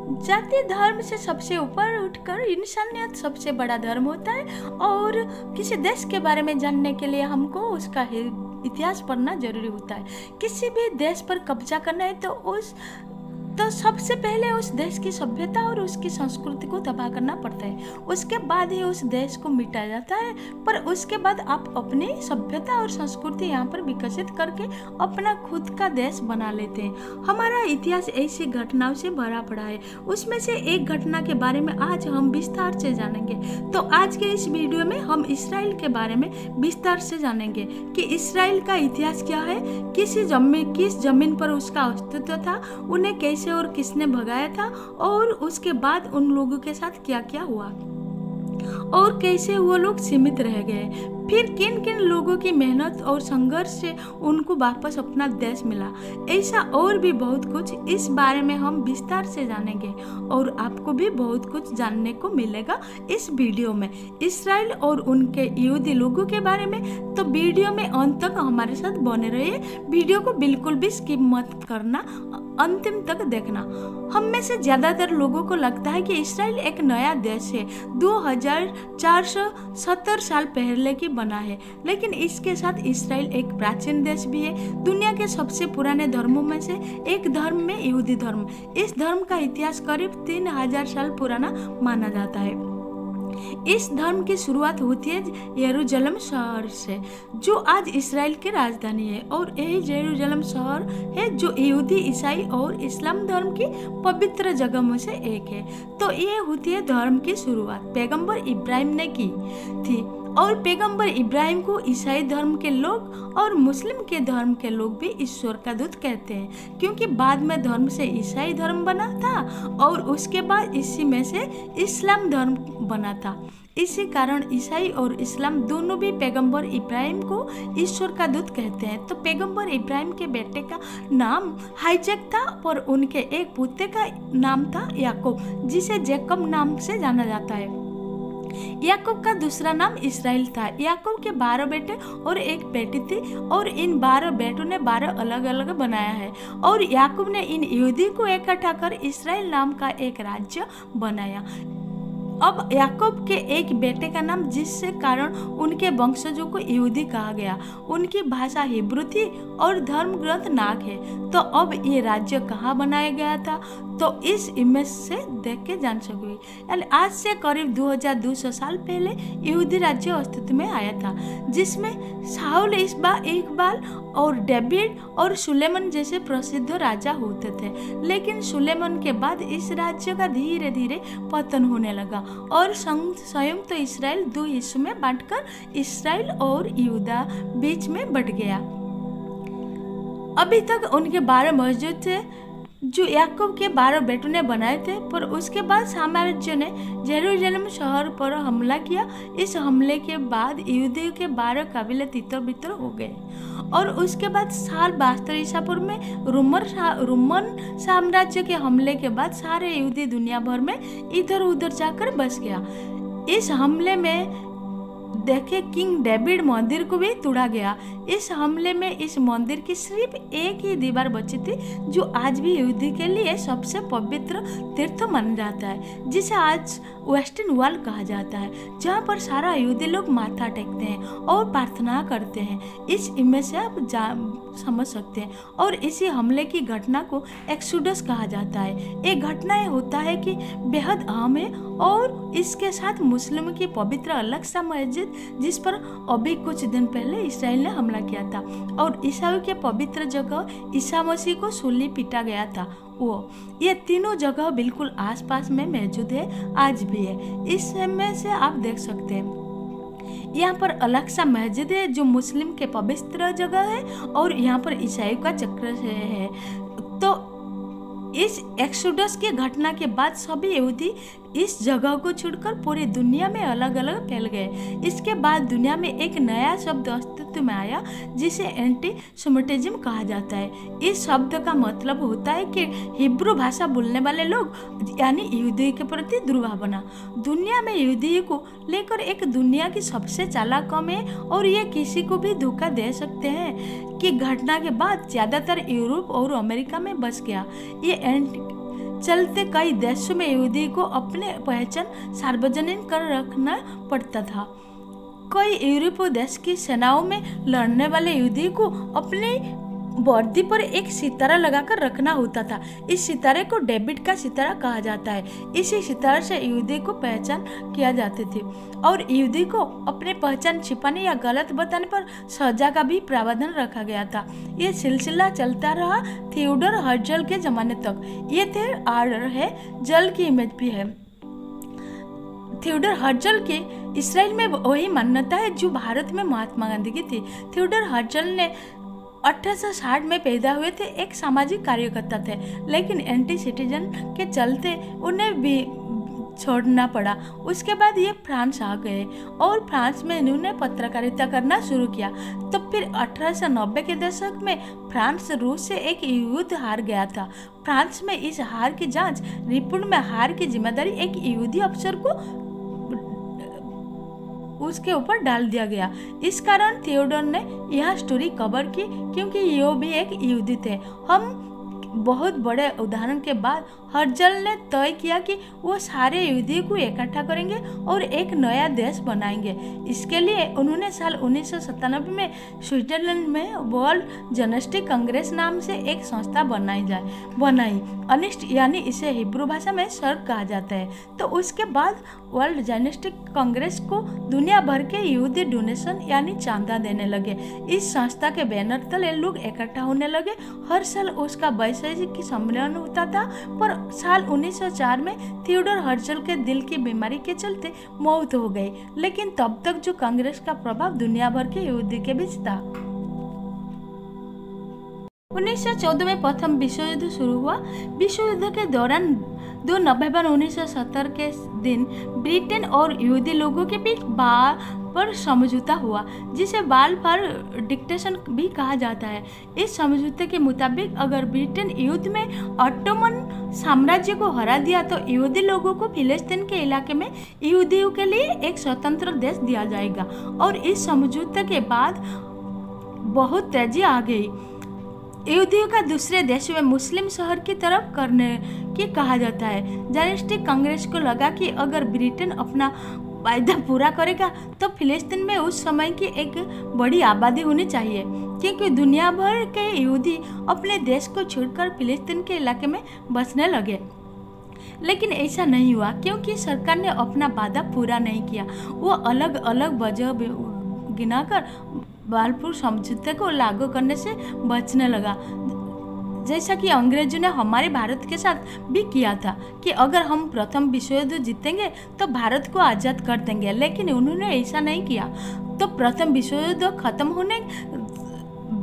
जाति धर्म से सबसे ऊपर उठकर इंसानियत सबसे बड़ा धर्म होता है। और किसी देश के बारे में जानने के लिए हमको उसका इतिहास पढ़ना जरूरी होता है। किसी भी देश पर कब्जा करना है तो सबसे पहले उस देश की सभ्यता और उसकी संस्कृति को तबाह करना पड़ता है, उसके बाद ही उस देश को मिटाया जाता है। पर उसके बाद आप अपनी सभ्यता और संस्कृति यहाँ पर विकसित करके अपना खुद का देश बना लेते हैं। हमारा इतिहास ऐसी घटनाओं से भरा पड़ा है। उसमें से एक घटना के बारे में आज हम विस्तार से जानेंगे। तो आज के इस वीडियो में हम इसराइल के बारे में विस्तार से जानेंगे कि इसराइल का इतिहास क्या है, किस जमीन पर उसका अस्तित्व था, उन्हें कैसे और किसने भगाया था, और उसके बाद उन लोगों के साथ क्या क्या हुआ और कैसे वो लोग सीमित रह गए, फिर किन किन लोगों की मेहनत और संघर्ष से उनको वापस अपना देश मिला। ऐसा और भी बहुत कुछ इस बारे में हम विस्तार से जानेंगे और आपको भी बहुत कुछ जानने को मिलेगा इस वीडियो में इसराइल और उनके यहूदी लोगों के बारे में। तो वीडियो में अंत तक हमारे साथ बने रहिए, वीडियो को बिल्कुल भी स्किप मत करना, अंतिम तक देखना। हम में से ज्यादातर लोगों को लगता है कि इसराइल एक नया देश है, 2470 साल पहले की बना है, लेकिन इसके साथ इसराइल एक प्राचीन देश भी है। दुनिया के सबसे पुराने धर्मों में से एक धर्म में यहूदी धर्म। इस धर्म का इतिहास करीब 3000 साल पुराना माना जाता है। इस धर्म की शुरुआत होती है यरूशलेम शहर से, जो आज इसराइल की राजधानी है, और यही यरूशलेम शहर है जो यहूदी, ईसाई और इस्लाम धर्म की पवित्र जगहों में से एक है। तो ये होती है धर्म की शुरुआत पैगंबर इब्राहिम ने की थी, और पैगंबर इब्राहिम को ईसाई धर्म के लोग और मुस्लिम के धर्म के लोग भी ईश्वर का दूत कहते हैं, क्योंकि बाद में धर्म से ईसाई धर्म बना था और उसके बाद इसी में से इस्लाम धर्म बना था। इसी कारण ईसाई और इस्लाम दोनों भी पैगंबर इब्राहिम को ईश्वर का दूत कहते हैं। तो पैगंबर इब्राहिम के बेटे का नाम हाइजैक था और उनके एक पुत्र का नाम था याकूब, जिसे जैकब नाम से जाना जाता है। याकूब का दूसरा नाम इसराइल था। याकूब के 12 बेटे और एक बेटी थी, और इन 12 बेटों ने 12 अलग अलग बनाया है, और याकूब ने इन यहूदी को इकट्ठा कर इसराइल नाम का एक राज्य बनाया। अब याकूब के एक बेटे का नाम, जिससे कारण उनके वंशजों को यहूदी कहा गया, उनकी भाषा हिब्रू थी और धर्म ग्रंथ नाग है। तो अब ये राज्य कहाँ बनाया गया था, तो इस इमेज से देख के जान सकोगे। यानी आज से करीब 2200 साल पहले यहूदी राज्य अस्तित्व में आया था, जिसमें शाऊल, इकबाल और डेविड और सुलेमान जैसे प्रसिद्ध राजा होते थे। लेकिन सुलेमान के बाद इस राज्य का धीरे धीरे पतन होने लगा और संयुक्त इसराइल 2 हिस्सों में बांटकर इसराइल और यहूदा बीच में बट गया। अभी तक उनके 12 मस्जिद थे जो याकूब के 12 बेटों ने बनाए थे, पर उसके बाद साम्राज्य ने यरूशलेम शहर पर हमला किया। इस हमले के बाद यहूदियों के 12 कबीले तितर-बितर हो गए, और उसके बाद साल 72 ईसा पूर्व में रोमन साम्राज्य के हमले के बाद सारे यहूदी दुनिया भर में इधर उधर जाकर बस गया। इस हमले में देखे किंग डेविड मंदिर को भी तोड़ा गया। इस हमले में इस मंदिर की सिर्फ एक ही दीवार बची थी, जो आज भी यहूदी के लिए सबसे पवित्र तीर्थ माना जाता है, जिसे आज वेस्टर्न वॉल कहा जाता है, जहाँ पर सारा यहूदी लोग माथा टेकते हैं और प्रार्थना करते हैं। इस इमेज से आप समझ सकते हैं। और इसी हमले की घटना को एक्सोडस कहा जाता है। एक घटना ये होता है कि बेहद अहम है, और इसके साथ मुस्लिम की पवित्र अलग सा मस्जिद, जिस पर अभी कुछ दिन पहले इसराइल ने हमला किया था, और ईसाई के पवित्र जगह ईसा मसीह को सूली पीटा गया था, ये तीनों जगह बिल्कुल आसपास में मौजूद है, आज भी है। इस समय से आप देख सकते हैं यहाँ पर अलग सा मस्जिद है जो मुस्लिम के पवित्र जगह है, और यहाँ पर ईसाई का चक्र है। तो इस एक्सोडस की घटना के बाद सभी यहूदी इस जगह को छोड़कर पूरी दुनिया में अलग अलग फैल गए। इसके बाद दुनिया में एक नया शब्द अस्तित्व में आया, जिसे एंटी सेमिटिज्म कहा जाता है। इस शब्द का मतलब होता है कि हिब्रू भाषा बोलने वाले लोग, यानी यहूदी के प्रति दुर्भावना। दुनिया में यहूदी को लेकर एक दुनिया की सबसे चालाक कौम है, और ये किसी को भी धोखा दे सकते हैं कि घटना के बाद ज्यादातर यूरोप और अमेरिका में बस गया। ये चलते कई देशों में यहूदी को अपने पहचान सार्वजनिक कर रखना पड़ता था। कई यूरोपीय देश की सेनाओं में लड़ने वाले यहूदी को अपने वर्दी पर एक सितारा लगाकर रखना होता था। इस सितारे को डेविड का सितारा कहा जाता है। इसी सितारे से यहूदी को पहचान किया जाते थे और यहूदी को अपने पहचान छिपाने या गलत बताने पर सजा का भी प्रावधान रखा गया था। ये सिलसिला चलता रहा थियोडोर हर्जल के जमाने तक। ये थे आर्डर है, जल की इमेज भी है। थियोडोर हर्जल के इसराइल में वही मान्यता है जो भारत में महात्मा गांधी की थी। थियोडोर हर्जल ने 1860 में पैदा हुए थे, एक सामाजिक कार्यकर्ता थे, लेकिन एंटी सिटीजन के चलते उन्हें भी छोड़ना पड़ा। उसके बाद ये फ्रांस आ गए और फ्रांस में इन्होंने पत्रकारिता करना शुरू किया। तो फिर 1890 के दशक में फ्रांस रूस से एक युद्ध हार गया था। फ्रांस में इस हार की जांच रिपोर्ट में हार की जिम्मेदारी एक यहूदी अफसर को उसके ऊपर डाल दिया गया। इस कारण थियोडोर ने यह स्टोरी कवर की क्योंकि ये भी एक यहूदी थे। हम बहुत बड़े उदाहरण के बाद हर्जल ने तय किया कि वो सारे यहूदी को इकट्ठा करेंगे और एक नया देश बनाएंगे। इसके लिए उन्होंने साल 1997 में स्विट्जरलैंड में वर्ल्ड जेनेस्टिक कांग्रेस नाम से एक संस्था बनाई। अनिस्ट यानी इसे हिब्रू भाषा में सर्क कहा जाता है। तो उसके बाद वर्ल्ड जेनेस्टिक कांग्रेस को दुनिया भर के यहूदी डोनेशन यानी चांदा देने लगे। इस संस्था के बैनर तले लोग इकट्ठा होने लगे। हर साल उसका वैश्विक सम्मेलन होता था, पर साल 1904 में थियोडोर हर्जल के दिल की बीमारी के चलते मौत हो गई। लेकिन तब तक जो कांग्रेस का प्रभाव दुनिया भर के यहूदी के बीच था। 1914 में प्रथम विश्व युद्ध शुरू हुआ। विश्व युद्ध के दौरान 2 नवंबर 1917 के दिन ब्रिटेन और यहूदी लोगों के बीच पर समझौता हुआ, जिसे बालफार डिक्टेशन भी कहा जाता है। इस समझौते के मुताबिक अगर ब्रिटेन युद्ध में ऑटोमन साम्राज्य को हरा दिया तो यहूदी लोगों को फिलिस्तीन के इलाके में यहूदियों के लिए एक स्वतंत्र देश दिया जाएगा। और इस समझौते के बाद बहुत तेजी आ गई। यहूदियों का दूसरे देशों में मुस्लिम शहर की तरफ करने की कहा जाता है। जेनेस्टिक कांग्रेस को लगा कि अगर ब्रिटेन अपना वायदा पूरा करेगा तो फिलिस्तीन में उस समय की एक बड़ी आबादी होनी चाहिए, क्योंकि दुनिया भर के यहूदी अपने देश को छोड़कर फिलिस्तीन के इलाके में बसने लगे। लेकिन ऐसा नहीं हुआ क्योंकि सरकार ने अपना वादा पूरा नहीं किया। वो अलग अलग वजह गिनाकर बालफार समझौते को लागू करने से बचने लगा, जैसा कि अंग्रेजों ने हमारे भारत के साथ भी किया था कि अगर हम प्रथम विश्व युद्ध जीतेंगे तो भारत को आज़ाद कर देंगे। लेकिन उन्होंने ऐसा नहीं किया। तो प्रथम विश्व युद्ध खत्म होने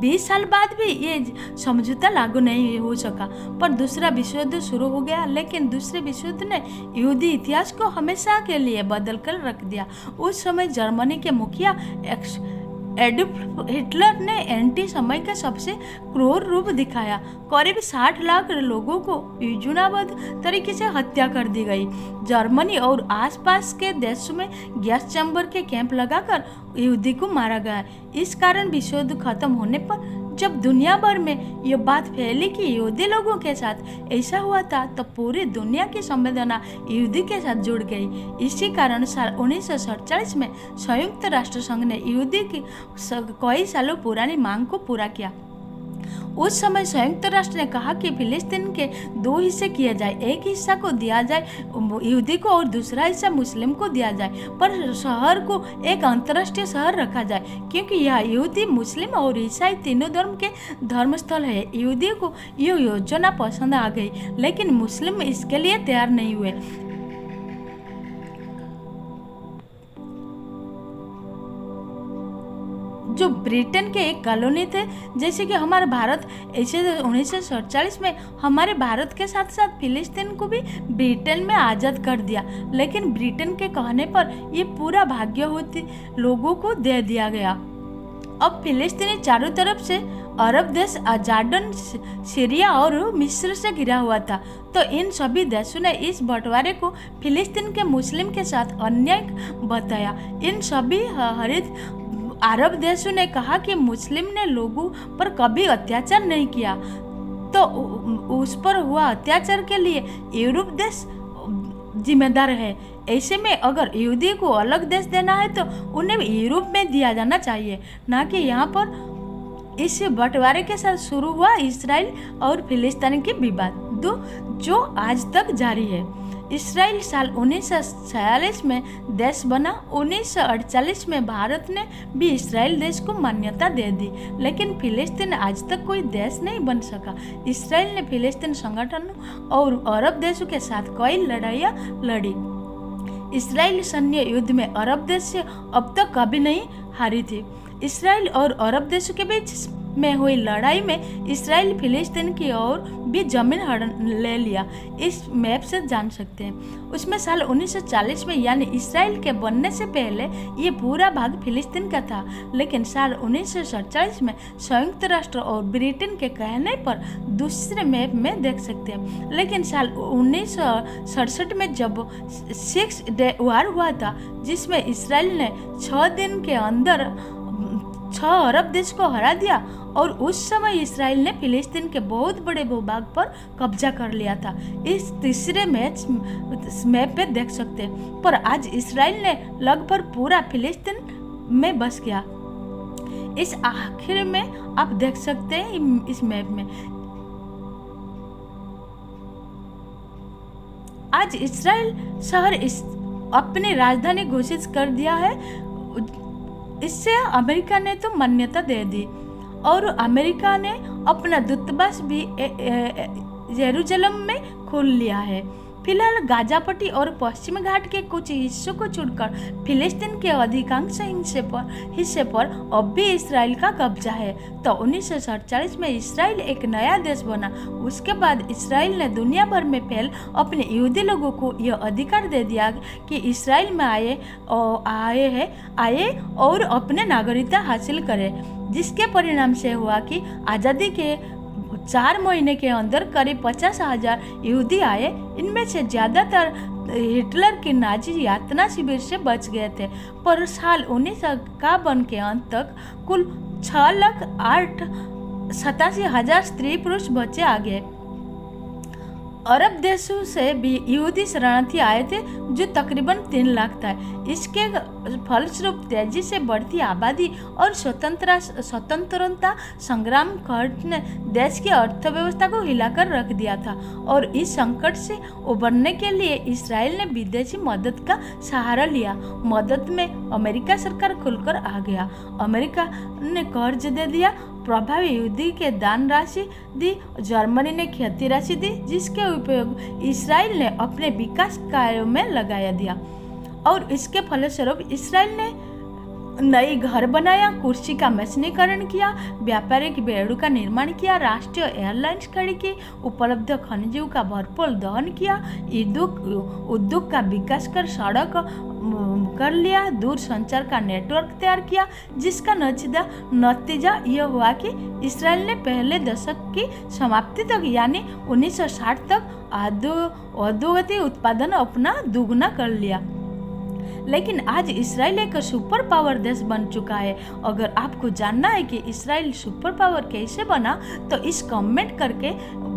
20 साल बाद भी ये समझौता लागू नहीं हो सका, पर दूसरा विश्व युद्ध शुरू हो गया। लेकिन दूसरे विश्व युद्ध ने यहूदी इतिहास को हमेशा के लिए बदल कर रख दिया। उस समय जर्मनी के मुखिया एडोल्फ हिटलर ने एंटी समय का सबसे क्रूर रूप दिखाया। करीब 60 लाख लोगों को योजनाबद्ध तरीके से हत्या कर दी गई। जर्मनी और आसपास के देशों में गैस चैम्बर के कैंप लगाकर यहूदी को मारा गया। इस कारण विश्व युद्ध खत्म होने पर जब दुनिया भर में ये बात फैली कि यहूदी लोगों के साथ ऐसा हुआ था, तो पूरी दुनिया की संवेदना यहूदी के साथ जुड़ गई। इसी कारण साल 1947 में संयुक्त राष्ट्र संघ ने यहूदी की कई सालों पुरानी मांग को पूरा किया। उस समय संयुक्त राष्ट्र ने कहा कि फिलिस्तीन के 2 हिस्से किए जाए, एक हिस्सा को दिया जाए यहूदी को और दूसरा हिस्सा मुस्लिम को दिया जाए, पर शहर को एक अंतर्राष्ट्रीय शहर रखा जाए, क्योंकि यह यहूदी, मुस्लिम और ईसाई तीनों धर्म के धर्मस्थल है। यहूदियों को यह योजना पसंद आ गई, लेकिन मुस्लिम इसके लिए तैयार नहीं हुए। जो ब्रिटेन के एक कॉलोनी थे, जैसे कि हमारा भारत, ऐसे 1947 में हमारे भारत के साथ साथ फिलिस्तीन को भी ब्रिटेन में आज़ाद कर दिया। लेकिन ब्रिटेन के कहने पर ये पूरा भाग्यवती लोगों को दे दिया गया। अब फिलिस्तीनी चारों तरफ से अरब देश, जॉर्डन, सीरिया और मिस्र से घिरा हुआ था। तो इन सभी देशों ने इस बंटवारे को फिलिस्तीन के मुस्लिम के साथ अन्याय बताया। इन सभी हरित अरब देशों ने कहा कि मुस्लिम ने लोगों पर कभी अत्याचार नहीं किया। तो उस पर हुआ अत्याचार के लिए यूरोप देश जिम्मेदार है। ऐसे में अगर यहूदी को अलग देश देना है तो उन्हें यूरोप में दिया जाना चाहिए, ना कि यहाँ पर। इस बंटवारे के साथ शुरू हुआ इसराइल और फिलिस्तीन की विवाद जो आज तक जारी है। इसराइल साल 1946 में देश बना। 1948 में भारत ने भी इसराइल देश को मान्यता दे दी, लेकिन फिलिस्तीन आज तक कोई देश नहीं बन सका। इसराइल ने फिलिस्तीन संगठन और अरब देशों के साथ कई लड़ाइयाँ लड़ी। इसराइल सैन्य युद्ध में अरब देश से अब तक कभी नहीं हारी थी। इसराइल और अरब देशों के बीच में हुई लड़ाई में इसराइल फिलिस्तीन की ओर भी जमीन ले लिया। इस मैप से जान सकते हैं। उसमें साल 1940 में यानी इसराइल के बनने से पहले ये पूरा भाग फिलिस्तीन का था, लेकिन साल 1947 में संयुक्त राष्ट्र और ब्रिटेन के कहने पर दूसरे मैप में देख सकते हैं। लेकिन साल 1967 में जब 6 डे वार हुआ था, जिसमें इसराइल ने 6 दिन के अंदर 6 अरब देश को हरा दिया, और उस समय इसराइल ने फिलिस्तीन के बहुत बड़े भूभाग पर कब्जा कर लिया था। इस तीसरे मैप पे देख सकते हैं। पर आज इसराइल ने लगभग पूरा फिलिस्तीन में बस गया। इस आखिर में आप देख सकते हैं इस मैप में आज इसराइल शहर अपनी राजधानी घोषित कर दिया है। इससे अमेरिका ने तो मान्यता दे दी, और अमेरिका ने अपना दूतावास भी यरूशलेम में खोल लिया है। फिलहाल गाजा पट्टी और पश्चिमी घाट के कुछ हिस्सों को छोड़कर फिलिस्तीन के अधिकांश हिस्से पर अब भी इसराइल का कब्जा है। तो 1947 में इसराइल एक नया देश बना। उसके बाद इसराइल ने दुनिया भर में फैल अपने यहूदी लोगों को यह अधिकार दे दिया कि इसराइल में आए और अपने नागरिकता हासिल करें, जिसके परिणाम से हुआ कि आज़ादी के 4 महीने के अंदर करीब 50,000 यहूदी आए। इनमें से ज़्यादातर हिटलर की नाजी यातना शिविर से बच गए थे। पर साल 1951 के अंत तक कुल 6,87,000 स्त्री पुरुष बच्चे आ गए। अरब देशों से भी यहूदी शरणार्थी आए थे, जो तकरीबन 3 लाख था। इसके फलस्वरूप तेजी से बढ़ती आबादी और स्वतंत्रता संग्राम खर्च ने देश की अर्थव्यवस्था को हिलाकर रख दिया था, और इस संकट से उबरने के लिए इसराइल ने विदेशी मदद का सहारा लिया। मदद में अमेरिका सरकार खुलकर आ गया। अमेरिका ने कर्ज दे दिया, प्रभावी यहूदी के दान राशि दी, जर्मनी ने क्षति राशि दी, जिसके उपयोग इसराइल ने अपने विकास कार्यों में लगाया दिया। और इसके फलस्वरूप इसराइल ने नई घर बनाया, कुर्सी का मशीनीकरण किया, व्यापारिक बेड़ों का निर्माण किया, राष्ट्रीय एयरलाइंस खड़ी की, उपलब्ध खनिजों का भरपूर दोहन किया, उद्योग का विकास कर सड़क कर लिया, दूर संचार का नेटवर्क तैयार किया, जिसका नतीजा यह हुआ कि इसराइल ने पहले दशक की समाप्ति तक यानी 1960 तक औद्योगिक उत्पादन अपना दुगना कर लिया। लेकिन आज इसराइल एक सुपर पावर देश बन चुका है। अगर आपको जानना है कि इसराइल सुपर पावर कैसे बना, तो इस कमेंट करके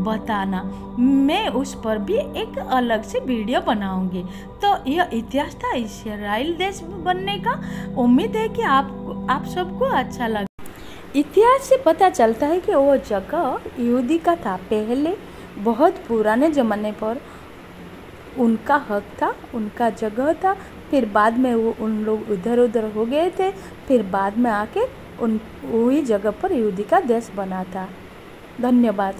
बताना, मैं उस पर भी एक अलग से वीडियो बनाऊंगी। तो यह इतिहास था इसराइल देश बनने का। उम्मीद है कि आप सबको अच्छा लगा। इतिहास से पता चलता है कि वो जगह यहूदी का था। पहले बहुत पुराने ज़माने पर उनका हक था, उनका जगह था। फिर बाद में उन लोग उधर उधर हो गए थे। फिर बाद में आके वही जगह पर यहूदी का देश बना था। धन्यवाद।